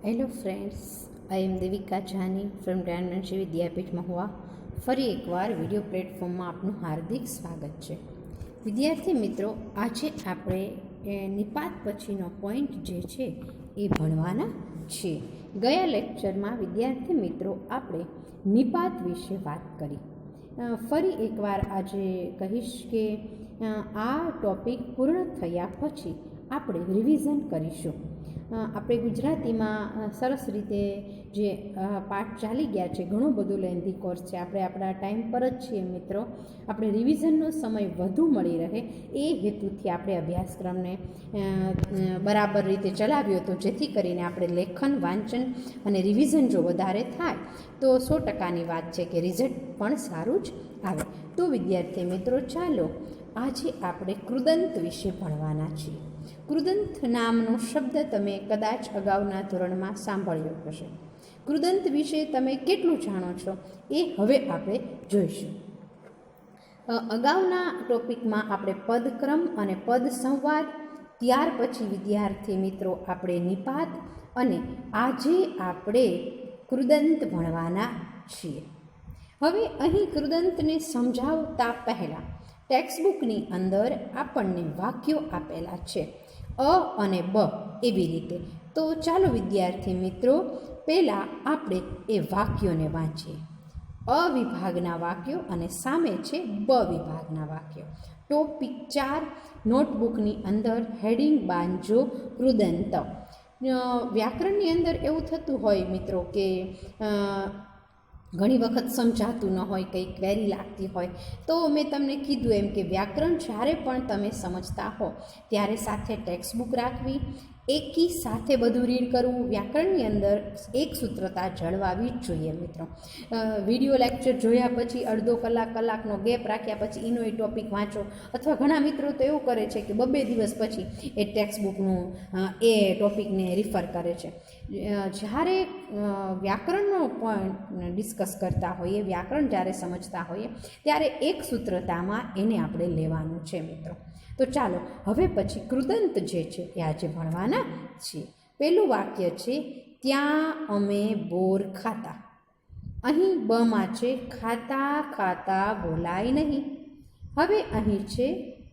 Hello friends, I am Devika Jani from Gyanmanchi Vidyapith Mahuva. ફરી એકવાર video પ્લેટફોર્મમાં આપનું હાર્દિક સ્વાગત છે. વિદ્યાર્થી મિત્રો, આજે આપણે નિપાત પછીનો પોઈન્ટ જે છે એ ભણવાના છીએ. ગયા લેક્ચરમાં વિદ્યાર્થી મિત્રો આપણે નિપાત વિશે વાત કરી. ફરી એકવાર આજે કહીશ કે આ ટૉપિક પૂર્ણ થયા પછી આપણે રિવિઝન કરીશું. આપણે ગુજરાતીમાં સરસ રીતે જે પાઠ ચાલી ગયા છે, ઘણો બધો લેન્ધી કોર્સ છે. આપણે આપણા ટાઈમ પર જ છીએ મિત્રો. આપણે રિવિઝનનો સમય વધુ મળી રહે એ હેતુથી આપણે અભ્યાસક્રમને બરાબર રીતે ચલાવ્યો હતો, જેથી કરીને આપણે લેખન, વાંચન અને રિવિઝન જો વધારે થાય તો 100%ની વાત છે કે રિઝલ્ટ પણ સારું જ આવે. તો વિદ્યાર્થી મિત્રો, ચાલો આજે આપણે કૃદંત વિશે ભણવાના છીએ. કૃદંત નામનો શબ્દ તમે કદાચ અગાઉના ધોરણમાં સાંભળ્યો હશે. કૃદંત વિશે તમે કેટલું જાણો છો એ હવે આપણે જોઈશું. અગાઉના ટોપિકમાં આપણે પદક્રમ અને પદ સંવાદ, ત્યાર પછી વિદ્યાર્થી મિત્રો આપણે નિપાત, અને આજે આપણે કૃદંત ભણવાના છીએ. હવે અહીં કૃદંતને સમજાવતા પહેલાં ટેક્સ્ટબુકની અંદર આપણને વાક્યો આપેલા છે, અ અને બ એવી રીતે. તો ચાલો વિદ્યાર્થી મિત્રો, પહેલાં આપણે એ વાક્યોને વાંચીએ. અ વિભાગના વાક્યો અને સામે છે બ વિભાગના વાક્યો. ટોપિક 4 નોટબુકની અંદર હેડિંગ બાંધજો કૃદંત. વ્યાકરણની અંદર એવું થતું હોય મિત્રો કે ઘણી વખત સમજાતું ન હોય, કંઈ ક્વેરી લાગતી હોય, તો મેં તમને કીધું એમ કે વ્યાકરણ જ્યારે પણ તમે સમજતા હો ત્યારે સાથે ટેક્સ્ટબુક રાખવી, એકી સાથે બધું રીડ કરવું. વ્યાકરણની અંદર એક સૂત્રતા જળવાવી જ જોઈએ મિત્રો. વિડીયો લેક્ચર જોયા પછી અડધો કલાકનો ગેપ રાખ્યા પછી એનો એ ટૉપિક વાંચો, અથવા ઘણા મિત્રો તો એવું કરે છે કે 2 દિવસ પછી એ ટેક્સ્ટબુકનું એ ટૉપિકને રિફર કરે છે. જ્યારે વ્યાકરણનો પોઈન્ટ ડિસ્કસ કરતા હોઈએ, વ્યાકરણ જ્યારે સમજતા હોઈએ ત્યારે એક સૂત્રતામાં એને આપણે લેવાનું છે મિત્રો. તો ચાલો હવે પછી કૃદંત જે છે એ આજે ભણવાના છીએ. પહેલું વાક્ય છે, ત્યાં અમે બોર ખાતા. અહીં બમાં છે ખાતા ખાતા બોલાય નહીં. હવે અહીં છે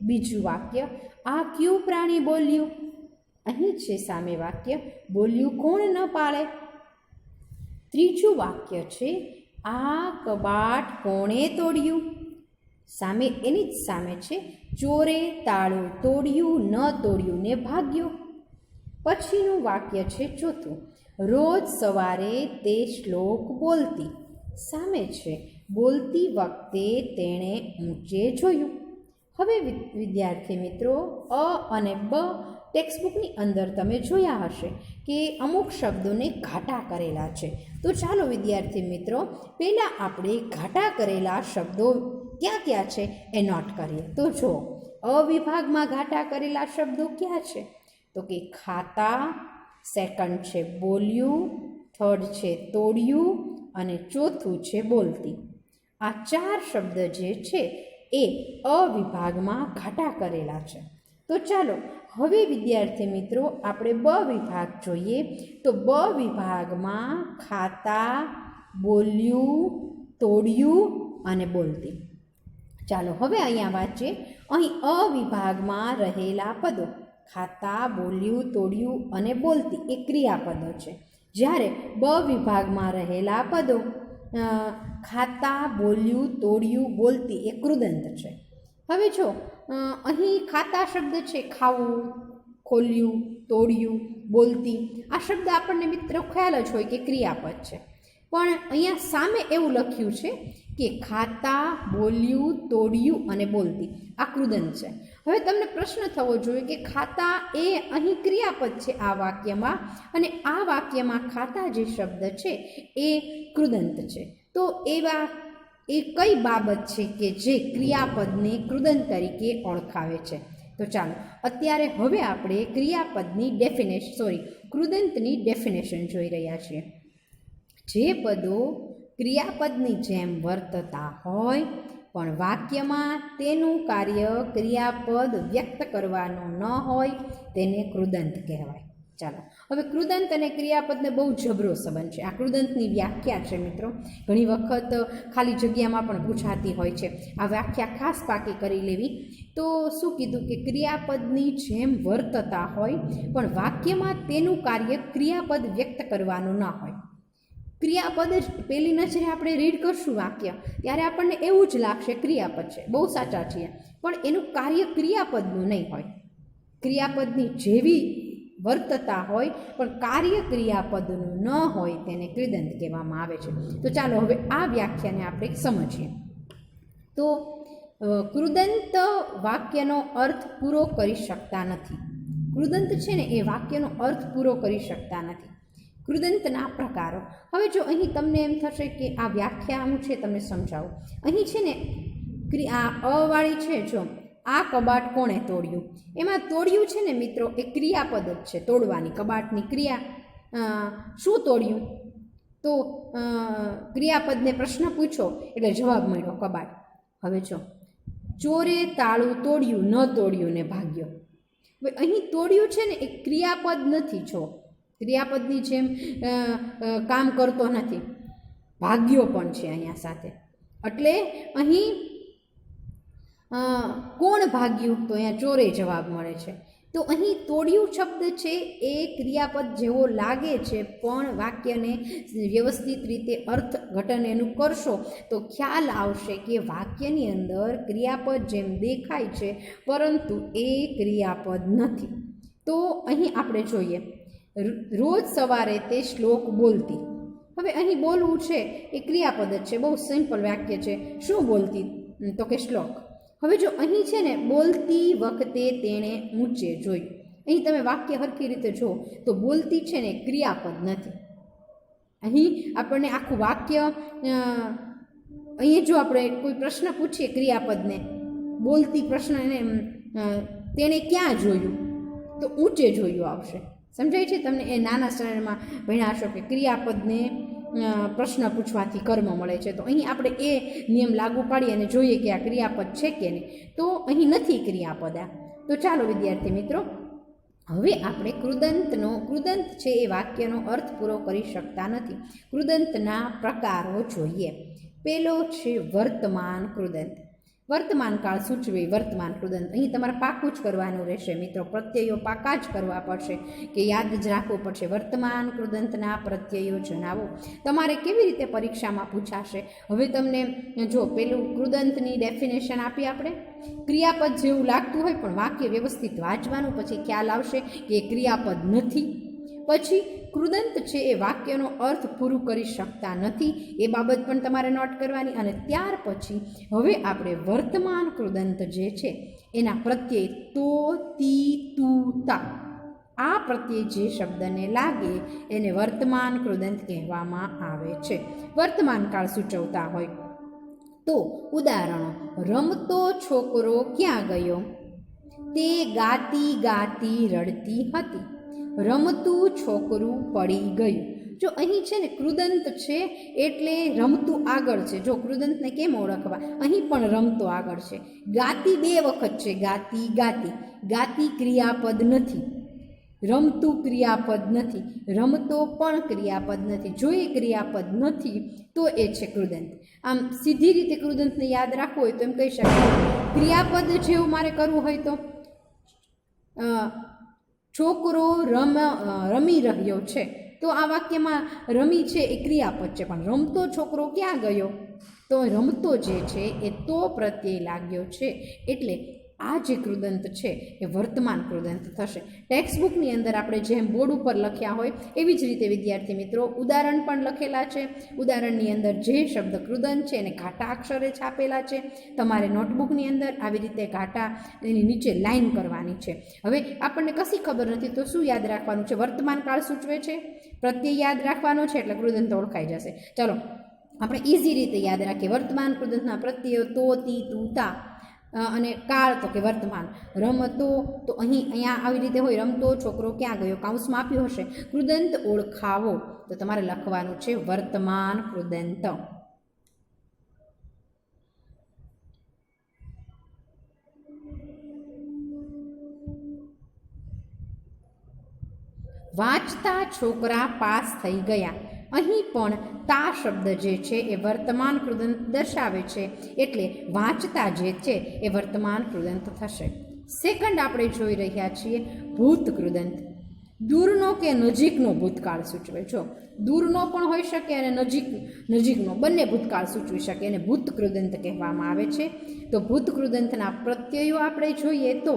બીજું વાક્ય, આ કયું પ્રાણી બોલ્યું. અહીં છે સામે વાક્ય, બોલ્યું કોણ ન પાળે. ત્રીજું વાક્ય છે, આ કબાટ કોણે તોડ્યું. સામે એની જ સામે છે, ચોરે તાળું તોડ્યું, ન તોડ્યું ને ભાગ્યો. પછીનું વાક્ય છે ચોથું, રોજ સવારે તે શ્લોક બોલતી. સામે છે, બોલતી વખતે તેણે ઊંચે જોયું. હવે વિદ્યાર્થી મિત્રો, અ અને બ ટેક્સ્ટબુકની અંદર તમે જોયા હશે કે અમુક શબ્દોને ઘાટા કરેલા છે. તો ચાલો વિદ્યાર્થી મિત્રો, પહેલાં આપણે ઘાટા કરેલા શબ્દો ક્યાં ક્યાં છે એ નોટ કરીએ. તો જો અ વિભાગમાં ઘાટા કરેલા શબ્દો ક્યાં છે, તો કે ખાતા, સેકન્ડ છે બોલ્યું, થર્ડ છે તોડ્યું અને ચોથું છે બોલતી. આ 4 શબ્દ જે છે એ અ વિભાગમાં ઘાટા કરેલા છે. તો ચાલો હવે વિદ્યાર્થી મિત્રો આપણે બ વિભાગ જોઈએ. તો બ વિભાગમાં ખાતા, બોલ્યું, તોડ્યું અને બોલતી. ચાલો હવે અહીંયા વાંચીએ. અહીં અ વિભાગમાં રહેલા પદો ખાતા, બોલ્યું, તોડ્યું અને બોલતી એ ક્રિયાપદો છે. જ્યારે બ વિભાગમાં રહેલા પદો ખાતા, બોલ્યું, તોડ્યું, બોલતી એ કૃદંત છે. હવે જો અહીં ખાતા શબ્દ છે, ખાવું, ખોલ્યું, તોડ્યું, બોલતી, આ શબ્દ આપણને મિત્રો ખ્યાલ જ હોય કે ક્રિયાપદ છે. પણ અહીંયા સામે એવું લખ્યું છે કે ખાતા, બોલ્યું, તોડ્યું અને બોલતી આ કૃદંત છે. હવે તમને પ્રશ્ન થવો જોઈએ કે ખાતા એ અહીં ક્રિયાપદ છે આ વાક્યમાં, અને આ વાક્યમાં ખાતા જે શબ્દ છે એ કૃદંત છે. તો એ કઈ બાબત છે કે જે ક્રિયાપદને કૃદંત તરીકે ઓળખાવે છે. તો ચાલો અત્યારે હવે આપણે કૃદંતની ડેફિનેશન જોઈ રહ્યા છીએ. જે પદો ક્રિયાપદની જેમ વર્તતા હોય પણ વાક્યમાં તેનું કાર્ય ક્રિયાપદ વ્યક્ત કરવાનું ન હોય તેને કૃદંત કહેવાય. ચાલો હવે કૃદંત અને ક્રિયાપદને બહુ જબરો સંબંધ છે. આ કૃદંતની વ્યાખ્યા છે મિત્રો, ઘણી વખત ખાલી જગ્યામાં પણ પૂછાતી હોય છે. આ વ્યાખ્યા ખાસ પાકી કરી લેવી. તો શું કીધું કે ક્રિયાપદની જેમ વર્તતા હોય પણ વાક્યમાં તેનું કાર્ય ક્રિયાપદ વ્યક્ત કરવાનું ન હોય. ક્રિયાપદ જ પહેલી નજરે આપણે રીડ કરશું વાક્ય ત્યારે આપણને એવું જ લાગશે ક્રિયાપદ છે, બહુ સાચા છીએ, પણ એનું કાર્ય ક્રિયાપદનું નહીં હોય. ક્રિયાપદની જેવી વર્તતા હોય પણ કાર્ય ક્રિયાપદનું ન હોય તેને કૃદંત કહેવામાં આવે છે. તો ચાલો હવે આ વ્યાખ્યાને આપણે સમજીએ. તો કૃદંત વાક્યનો અર્થ પૂરો કરી શકતા નથી. કૃદંત છે ને એ વાક્યનો અર્થ પૂરો કરી શકતા નથી. કૃદંતના પ્રકારો. હવે જો અહીં તમને એમ થશે કે આ વ્યાખ્યા હું છે તમને સમજાવું. અહીં છે ને આ અવાળી છે, જો આ કબાટ કોણે તોડ્યું, એમાં તોડ્યું છે ને મિત્રો એ ક્રિયાપદ જ છે, તોડવાની કબાટની ક્રિયા. શું તોડ્યું? તો ક્રિયાપદને પ્રશ્ન પૂછો એટલે જવાબ મળ્યો કબાટ. હવે જો ચોરે તાળું તોડ્યું, ન તોડ્યું ને ભાગ્યો. હવે અહીં તોડ્યું છે ને એ ક્રિયાપદ નથી, જો ક્રિયાપદની જેમ કામ કરતો નથી. ભાગ્યો પણ છે અહીંયા સાથે, એટલે અહીં કોણ ભાગ્યું? તો અહીંયા ચોરે જવાબ મળે છે. તો અહીં તોડ્યું શબ્દ છે એ ક્રિયાપદ જેવો લાગે છે, પણ વાક્યને વ્યવસ્થિત રીતે અર્થઘટન એનું કરશો તો ખ્યાલ આવશે કે વાક્યની અંદર ક્રિયાપદ જેમ દેખાય છે પરંતુ એ ક્રિયાપદ નથી. તો અહીં આપણે જોઈએ, રોજ સવારે તે શ્લોક બોલતી. હવે અહીં બોલવું છે એ ક્રિયાપદ જ છે, બહુ સિમ્પલ વાક્ય છે. શું બોલતી? તો કે શ્લોક. હવે જો અહીં છે ને બોલતી વખતે તેણે ઊંચે જોયું. અહીં તમે વાક્ય સરખી રીતે જો તો બોલતી છે ને ક્રિયાપદ નથી. અહીં આપણને આખું વાક્ય અહીં જો આપણે કોઈ પ્રશ્ન પૂછીએ ક્રિયાપદને, બોલતી પ્રશ્ન એને તેણે ક્યાં જોયું? તો ઊંચે જોયું આવશે. સમજાય છે તમને? એ નાના સ્ટાન્ડર્ડમાં ભણ્યા હશો કે ક્રિયાપદને પ્રશ્ન પૂછવાથી કર્મ મળે છે. તો અહીં આપણે એ નિયમ લાગુ પાડીએ અને જોઈએ કે આ ક્રિયાપદ છે કે નહીં. તો અહીં નથી ક્રિયાપદ આ. તો ચાલો વિદ્યાર્થી મિત્રો, હવે આપણે કૃદંત છે એ વાક્યનો અર્થ પૂરો કરી શકતા નથી. કૃદંતના પ્રકારો જોઈએ. પહેલો છે વર્તમાન કૃદંત. વર્તમાન કાળ સૂચવે વર્તમાન કૃદંત. અહીં તમારે પાકું જ કરવાનું રહેશે મિત્રો, પ્રત્યયો પાકા જ કરવા પડશે કે યાદ જ રાખવું પડશે. વર્તમાન કૃદંતના પ્રત્યયો જણાવો. તમારે કેવી રીતે પરીક્ષામાં પૂછાશે? હવે તમને જો પેલું કૃદંતની ડેફિનેશન આપી આપણે, ક્રિયાપદ જેવું લાગતું હોય પણ વાક્ય વ્યવસ્થિત વાંચવાનું, પછી ખ્યાલ આવશે કે એ ક્રિયાપદ નથી. પછી કૃદંત છે એ વાક્યનો અર્થ પૂરું કરી શકતા નથી, એ બાબત પણ તમારે નોટ કરવાની. અને ત્યાર પછી હવે આપણે વર્તમાન કૃદંત જે છે એના પ્રત્યય તો, તી, તું, તા, આ પ્રત્યય જે શબ્દને લાગે એને વર્તમાન કૃદંત કહેવામાં આવે છે. વર્તમાન કાળ સૂચવતા હોય તો ઉદાહરણો: રમતો છોકરો ક્યાં ગયો? તે ગાતી ગાતી રડતી હતી. રમતું છોકરું પડી ગયું. જો અહીં છે ને કૃદંત છે એટલે રમતું આગળ છે. જો કૃદંતને કેમ ઓળખવા? અહીં પણ રમતો આગળ છે. ગાતી બે વખત છે, ગાતી ગાતી. ગાતી ક્રિયાપદ નથી, રમતું ક્રિયાપદ નથી, રમતો પણ ક્રિયાપદ નથી. જો એ ક્રિયાપદ નથી તો એ છે કૃદંત. આમ સીધી રીતે કૃદંતને યાદ રાખવું હોય તો એમ કહી શકાય, ક્રિયાપદ જેવું મારે કરવું હોય તો છોકરો રમી રહ્યો છે. તો આ વાક્યમાં રમી છે એ ક્રિયાપદ છે, પણ રમતો છોકરો ક્યાં ગયો? તો રમતો જે છે એ તો પ્રત્યય લાગ્યો છે, એટલે આ જે કૃદંત છે એ વર્તમાન કૃદંત થશે. ટેક્સ્ટબુકની અંદર આપણે જેમ બોર્ડ ઉપર લખ્યા હોય એવી જ રીતે વિદ્યાર્થી મિત્રો ઉદાહરણ પણ લખેલા છે. ઉદાહરણની અંદર જે શબ્દ કૃદંત છે એને ઘાટા અક્ષરે છાપેલા છે. તમારે નોટબુકની અંદર આવી રીતે ઘાટા એની નીચે લાઈન કરવાની છે. હવે આપણને કશી ખબર નથી તો શું યાદ રાખવાનું છે? વર્તમાન કાળ સૂચવે છે, પ્રત્યય યાદ રાખવાનો છે એટલે કૃદંત ઓળખાઈ જશે. ચલો આપણે ઇઝી રીતે યાદ રાખીએ. વર્તમાન કૃદંતના પ્રત્યયો તો, તી, તું, તા અને કાળ તો કે વર્તમાન. રમતો તો અહીંયા આવી રીતે હોય, રમતો છોકરો ક્યાં ગયો, કાઉન્સમાં આપ્યું હશે. કૃદંત ઓળખાવો તો તમારે લખવાનું છે વર્તમાન કૃદંત. વાંચતા છોકરા પાસ થઈ ગયા. અહીં પણ તા શબ્દ જે છે એ વર્તમાન કૃદંત દર્શાવે છે, એટલે વાંચતા જે છે એ વર્તમાન કૃદંત થશે. સેકન્ડ આપણે જોઈ રહ્યા છીએ ભૂત કૃદંત. દૂરનો કે નજીકનો ભૂતકાળ સૂચવે. જો દૂરનો પણ હોઈ શકે અને નજીકનો બંને ભૂતકાળ સૂચવી શકે, એને ભૂત કૃદંત કહેવામાં આવે છે. તો ભૂત કૃદંતના પ્રત્યયો આપણે જોઈએ તો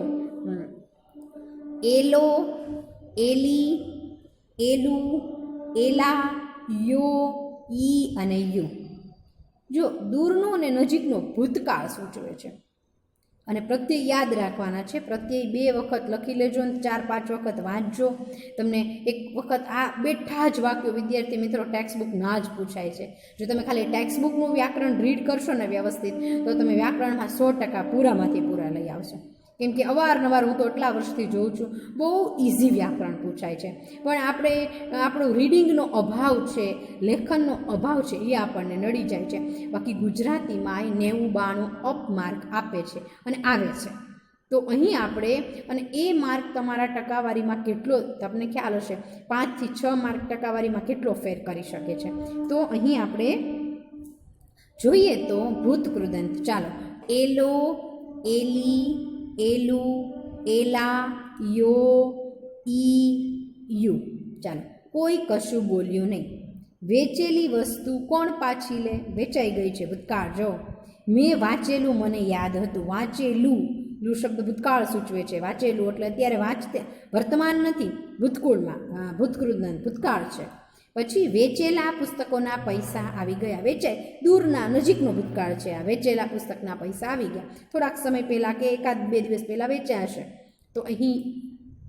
એલો, એલી, એલુ, એલા, યો, ઈ અને યુ. જો દૂરનો અને નજીકનો ભૂતકાળ સૂચવે છે અને પ્રત્યય યાદ રાખવાના છે. પ્રત્યય 2 વખત લખી લેજો અને 4-5 વખત વાંચજો. તમને એક વખત આ બેઠા જ વાક્યો વિદ્યાર્થી મિત્રો ટેક્સ્ટ બુકના જ પૂછાય છે. જો તમે ખાલી ટેક્સ્ટ બુકનું વ્યાકરણ રીડ કરશો ને વ્યવસ્થિત, તો તમે વ્યાકરણમાં 100% પૂરામાંથી પૂરા લઈ આવશો. કેમ કે અવારનવાર હું તો એટલા વર્ષથી જોઉં છું, બહુ ઇઝી વ્યાકરણ પૂછાય છે. પણ આપણો રીડિંગનો અભાવ છે, લેખનનો અભાવ છે, એ આપણને નડી જાય છે. બાકી ગુજરાતીમાં 90-92 અપ માર્ક આપે છે અને આવે છે. તો અહીં આપણે, અને એ માર્ક તમારા ટકાવારીમાં કેટલો, તમને ખ્યાલ હશે 5 થી 6 માર્ક ટકાવારીમાં કેટલો ફેર કરી શકે છે. તો અહીં આપણે જોઈએ તો ભૂત કૃદંત. ચાલો, એલો, એલી, એલુ, એલા, યો, ઈ, યુ. ચાલો, કોઈ કશું બોલ્યું નહીં. વેચેલી વસ્તુ કોણ પાછી લે? વેચાઈ ગઈ છે, ભૂતકાળ. જો મેં વાંચેલું મને યાદ હતું. વાંચેલું, લુ શબ્દ ભૂતકાળ સૂચવે છે. વાંચેલું એટલે અત્યારે વાંચતે, વર્તમાન નથી, ભૂતકાળમાં ભૂતકૃદંત ભૂતકાળ છે. પછી વેચેલા પુસ્તકોના પૈસા આવી ગયા. વેચાય, દૂરના નજીકનો ભૂતકાળ છે. આ વેચેલા પુસ્તકના પૈસા આવી ગયા, થોડાક સમય પહેલાં કે 1-2 દિવસ પહેલાં વેચ્યા હશે. તો અહીં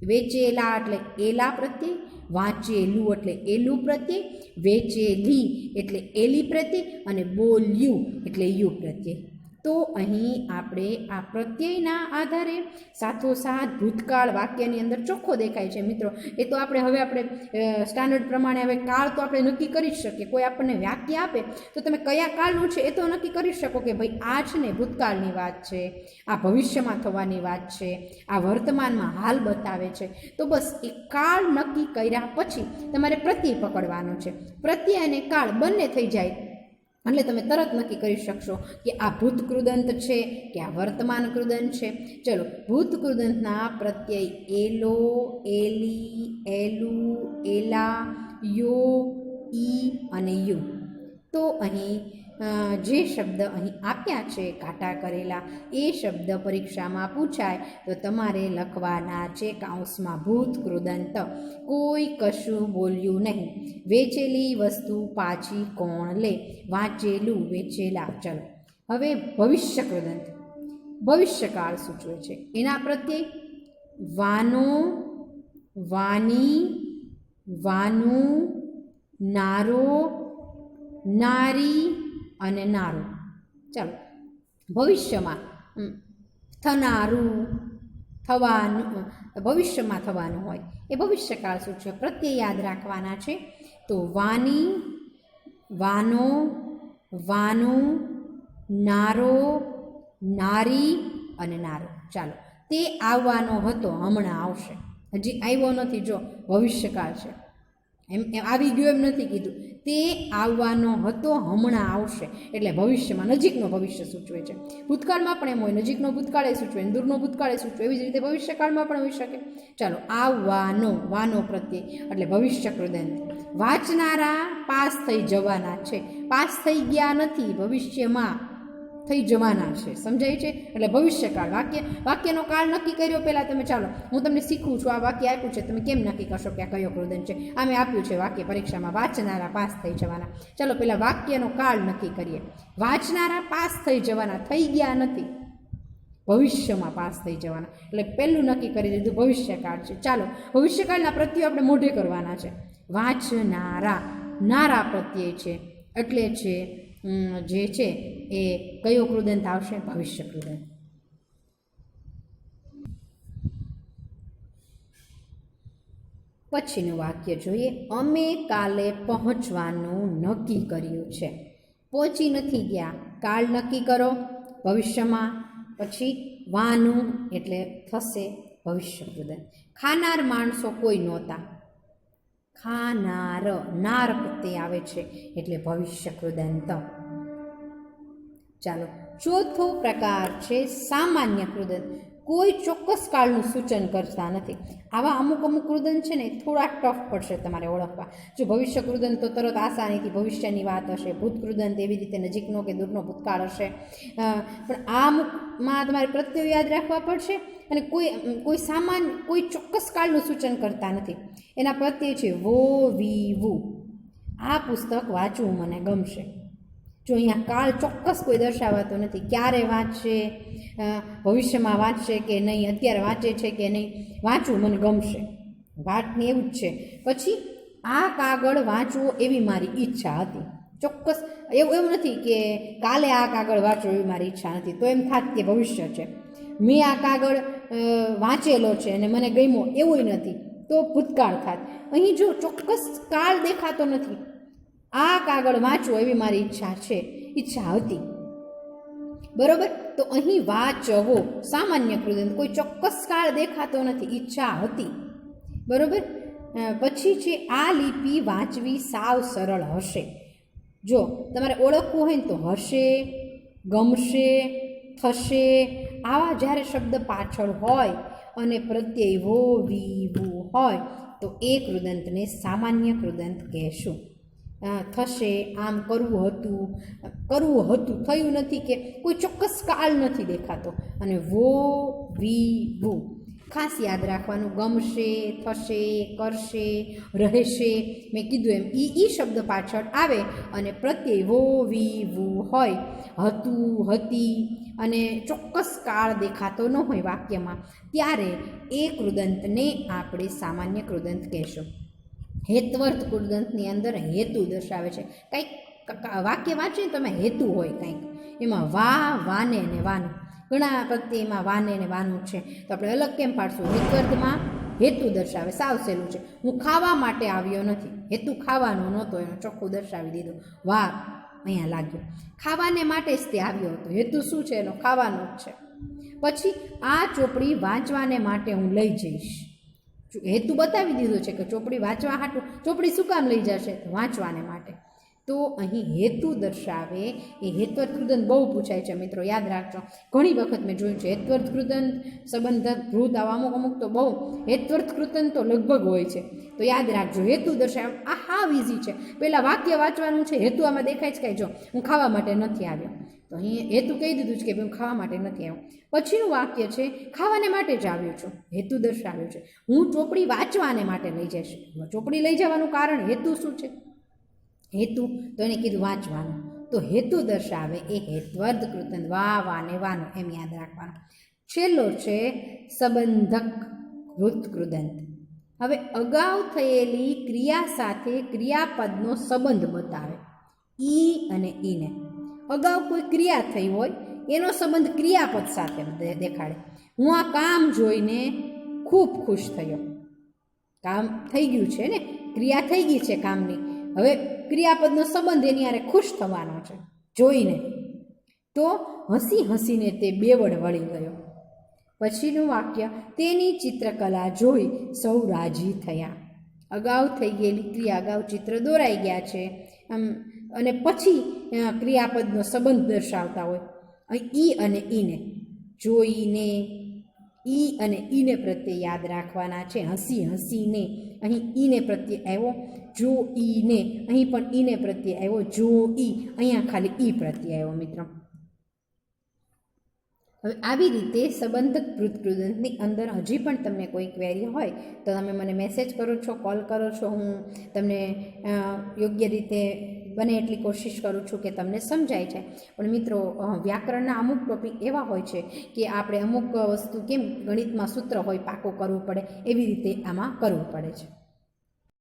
વેચેલા એટલે એલા પ્રત્યય, વાંચેલું એટલે એલું પ્રત્યય, વેચેલી એટલે એલી પ્રત્યય અને બોલ્યું એટલે યુ પ્રત્યય. તો અહીં આપણે આ પ્રત્યયના આધારે સાથોસાથ ભૂતકાળ વાક્યની અંદર ચોખ્ખો દેખાય છે મિત્રો. એ તો આપણે સ્ટાન્ડર્ડ પ્રમાણે હવે કાળ તો આપણે નક્કી કરી જ શકીએ. કોઈ આપણને વાક્ય આપે તો તમે કયા કાળનું છે એ તો નક્કી કરી શકો કે ભાઈ આ છે ને ભૂતકાળની વાત છે, આ ભવિષ્યમાં થવાની વાત છે, આ વર્તમાનમાં હાલ બતાવે છે. તો બસ એ કાળ નક્કી કર્યા પછી તમારે પ્રત્યય પકડવાનો છે. પ્રત્યય અને કાળ બંને થઈ જાય એટલે તમે તરત નક્કી કરી શકશો કે આ ભૂત કૃદંત છે કે આ વર્તમાન કૃદંત છે. ચલો, ભૂત કૃદંતના પ્રત્યય એલો, એલી, એલુ, એલા, યો, ઈ અને યુ. તો અહીં જે શબ્દ અહીં આપ્યા છે કાંટા કરેલા, એ શબ્દ પરીક્ષામાં પૂછાય તો તમારે લખવાના છે કૌંસમાં ભૂત કૃદંત. કોઈ કશું બોલ્યું નહીં. વેચેલી વસ્તુ પાછી કોણ લે? વાંચેલું, વેચેલા. ચલો, હવે ભવિષ્ય કૃદંત. ભવિષ્યકાળ સૂચવે છે. એના પ્રત્યય વાનો, વાની, વાનું, નારો, નારી અને નારો. ચાલો, ભવિષ્યમાં થનારું, થવાનું, ભવિષ્યમાં થવાનું હોય એ ભવિષ્યકાળ સૂચવે. પ્રત્યય યાદ રાખવાના છે. તો વાની, વાનો, વાનું, નારો, નારી અને નારો. ચાલો, તે આવવાનો હતો, હમણાં આવશે. હજી આવ્યો નથી. જો ભવિષ્યકાળ છે, એમ આવી ગયો એમ નથી કીધું. તે આવવાનો હતો, હમણાં આવશે. એટલે ભવિષ્યમાં નજીકનો ભવિષ્ય સૂચવે છે. ભૂતકાળમાં પણ એમ હોય, નજીકનો ભૂતકાળ એ સૂચવે, દૂરનો ભૂતકાળ એ સૂચવે. એવી જ રીતે ભવિષ્યકાળમાં પણ હોઈ શકે. ચાલો, આવવાનો, વાનો પ્રત્યય એટલે ભવિષ્ય કૃદંત. વાંચનારા પાસ થઈ જવાના છે. પાસ થઈ ગયા નથી, ભવિષ્યમાં થઈ જવાના છે. સમજાય છે? એટલે ભવિષ્યકાળ. વાક્યનો કાળ નક્કી કર્યો પહેલાં તમે. ચાલો, હું તમને શીખવું છું. આ વાક્ય આપ્યું છે, તમે કેમ નક્કી કરશો કે આ કયો કૃદંત છે? આ મેં આપ્યું છે વાક્ય પરીક્ષામાં, વાંચનારા પાસ થઈ જવાના. ચાલો, પહેલાં વાક્યનો કાળ નક્કી કરીએ. વાંચનારા પાસ થઈ જવાના, થઈ ગયા નથી, ભવિષ્યમાં પાસ થઈ જવાના. એટલે પહેલું નક્કી કરી દીધું, ભવિષ્યકાળ છે. ચાલો, ભવિષ્યકાળના પ્રત્યયો આપણે મોઢે કરવાના છે. વાંચનારા, નારા પ્રત્યય છે, એટલે છે જે છે એ કયો કૃદંત આવશે? ભવિષ્ય કૃદંત. પછીનું વાક્ય જોઈએ. અમે કાલે પહોંચવાનું નક્કી કર્યું છે. પહોંચી નથી ગયા, કાળ નક્કી કરો, ભવિષ્યમાં. પછી વાનું એટલે થશે, ભવિષ્ય કૃદંત. ખાનાર માણસો કોઈ નહોતા. ખાનાર, નાર પ્રત્યે આવે છે એટલે ભવિષ્ય કૃદંત. ચાલો, ચોથો પ્રકાર છે સામાન્ય કૃદંત. કોઈ ચોક્કસ કાળનું સૂચન કરતા નથી. આવા અમુક કૃદંત છે ને થોડા ટફ પડશે તમારે ઓળખવા. જો ભવિષ્ય કૃદંત તો તરત આસાનીથી ભવિષ્યની વાત હશે, ભૂત કૃદંત એવી રીતે નજીકનો કે દૂરનો ભૂતકાળ હશે. પણ આ અમુકમાં તમારે પ્રત્યય યાદ રાખવા પડશે અને કોઈ ચોક્કસ કાળનું સૂચન કરતા નથી. એના પ્રત્યય છે વો વી વુ. આ પુસ્તક વાંચવું મને ગમશે. જો અહીંયા કાળ ચોક્કસ કોઈ દર્શાવાતો નથી, ક્યારે વાંચશે, ભવિષ્યમાં વાંચશે કે નહીં, અત્યારે વાંચે છે કે નહીં, વાંચવું મને ગમશે, વાતને એવું જ છે. પછી આ કાગળ વાંચવો એવી મારી ઈચ્છા હતી. ચોક્કસ એવું નથી કે કાલે આ કાગળ વાંચવો એવી મારી ઈચ્છા નથી, તો એમ થાત કે ભવિષ્ય છે. મેં આ કાગળ વાંચેલો છે અને મને ગમ્યો એવું નથી, તો ભૂતકાળ થાત. અહીં જો ચોક્કસ કાળ દેખાતો નથી, આ કાગળ વાંચવો એવી મારી ઈચ્છા હતી. બરોબર, તો અહીં વાંચવો સામાન્ય કૃદંત, કોઈ ચોક્કસ કાળ દેખાતો નથી, ઈચ્છા હતી. બરોબર. પછી છે આ લિપિ વાંચવી સાવ સરળ હશે. જો તમારે ઓળખવું હોય ને તો હશે, ગમશે, થશે, આવા જ્યારે શબ્દ પાછળ હોય અને પ્રત્યય વો વી વુ હોય તો એ કૃદંતને સામાન્ય કૃદંત કહેશું. થશે, આમ કરવું હતું, થયું નથી કે કોઈ ચોક્કસ કાળ નથી દેખાતો. અને વો વી વુ ખાસ યાદ રાખવાનું. ગમશે, થશે, કરશે, રહેશે, મેં કીધું એમ ઈ શબ્દ પાછળ આવે અને પ્રત્યય વો વી વુ હોય, હતું, હતી અને ચોક્કસ કાળ દેખાતો ન હોય વાક્યમાં, ત્યારે એ કૃદંતને આપણે સામાન્ય કૃદંત કહેશું. હેત્વર્થ કૃદંતની અંદર હેતુ દર્શાવે છે. કંઈક વાક્ય વાંચીને તમે હેતુ હોય કંઈક, એમાં વાને ને વાનું, ઘણા પ્રત્યયમાં વાને ને વાનું છે, તો આપણે અલગ કેમ પાડશું? હેત્વર્થમાં હેતુ દર્શાવે, સાવ સહેલું છે. હું ખાવા માટે આવ્યો નથી, હેતુ ખાવાનો નહોતો, એનો ચોખ્ખું દર્શાવી દીધું. વા અહીંયા લાગ્યો, ખાવાને માટે જ તે આવ્યો હતો. હેતુ શું છે એનો? ખાવાનો જ છે. પછી આ ચોપડી વાંચવાને માટે હું લઈ જઈશ. હેતુ બતાવી દીધો છે કે ચોપડી વાંચવા હાટું. ચોપડી શું કામ લઈ જશે? વાંચવાને માટે. તો અહીં હેતુ દર્શાવે એ હેત્વર્થ કૃદંત બહુ પૂછાય છે મિત્રો, યાદ રાખજો. ઘણી વખત મેં જોયું છે હેત્વર્થ કૃદંત, સંબંધક, ભૃત, આવા અમુક તો બહુ હેત્વર્થ કૃદંત તો લગભગ હોય છે. તો યાદ રાખજો, હેતુ દર્શાવે. આ હાવ ઇઝી છે. પહેલાં વાક્ય વાંચવાનું છે, હેતુ આમાં દેખાય જ કાંઈ. જો હું ખાવા માટે નથી આવ્યો, તો અહીં હેતુ કહી દીધું છે કે હું ખાવા માટે નથી આવ્યો. પછીનું વાક્ય છે ખાવાને માટે જ આવ્યો છું, હેતુ દર્શાવ્યો છે. હું ચોપડી વાંચવાને માટે લઈ જઈશ. ચોપડી લઈ જવાનું કારણ હેતુ શું છે? હેતુ તો એને કીધું વાંચવાનું, તો હેતુ દર્શાવે એ હેત્વર્થ કૃદંત. વાને વાનું એમ યાદ રાખવાનું. છેલ્લો છે સંબંધક ભૃત કૃદંત. હવે અગાઉ થયેલી ક્રિયા સાથે ક્રિયાપદનો સંબંધ બતાવે. ઈ અને ઈને અગાઉ કોઈ ક્રિયા થઈ હોય એનો સંબંધ ક્રિયાપદ સાથે દેખાડે. હું આ કામ જોઈને ખૂબ ખુશ થયો. કામ થઈ ગયું છે ને, ક્રિયા થઈ ગઈ છે કામની, હવે ક્રિયાપદનો સંબંધ એની હારે ખુશ થવાનો છે જોઈને. તો હસી હસીને તે બેવડ વળી ગયો. પછીનું વાક્ય તેની ચિત્રકલા જોઈ સૌ રાજી થયા. અગાઉ થઈ ગયેલી ક્રિયા, અગાઉ ચિત્ર દોરાઈ ગયા છે અને પછી ક્રિયાપદનો સંબંધ દર્શાવતા હોય. ઈ અને ઈને જોઈને, ઈ અને ઈને પ્રત્યે યાદ રાખવાના છે. હસી હસીને અહીં ઈને પ્રત્યે આવ્યો, જો ઈને અહીં પણ ઈને પ્રત્યે આવ્યો, જો ઈ અહીંયા ખાલી ઈ પ્રત્યે આવ્યો મિત્રો. હવે આવી રીતે સંબંધક ભૃત કૃદંતની અંદર હજી પણ તમને કોઈ ક્વેરી હોય તો તમે મને મેસેજ કરો છો, કોલ કરો છો. હું તમને યોગ્ય રીતે બને એટલી કોશિશ કરું છું કે તમને સમજાય છે. પણ મિત્રો, વ્યાકરણના અમુક ટોપિક એવા હોય છે કે આપણે અમુક વસ્તુ કેમ ગણિતમાં સૂત્ર હોય પાકું કરવું પડે, એવી રીતે આમાં કરવું પડે છે.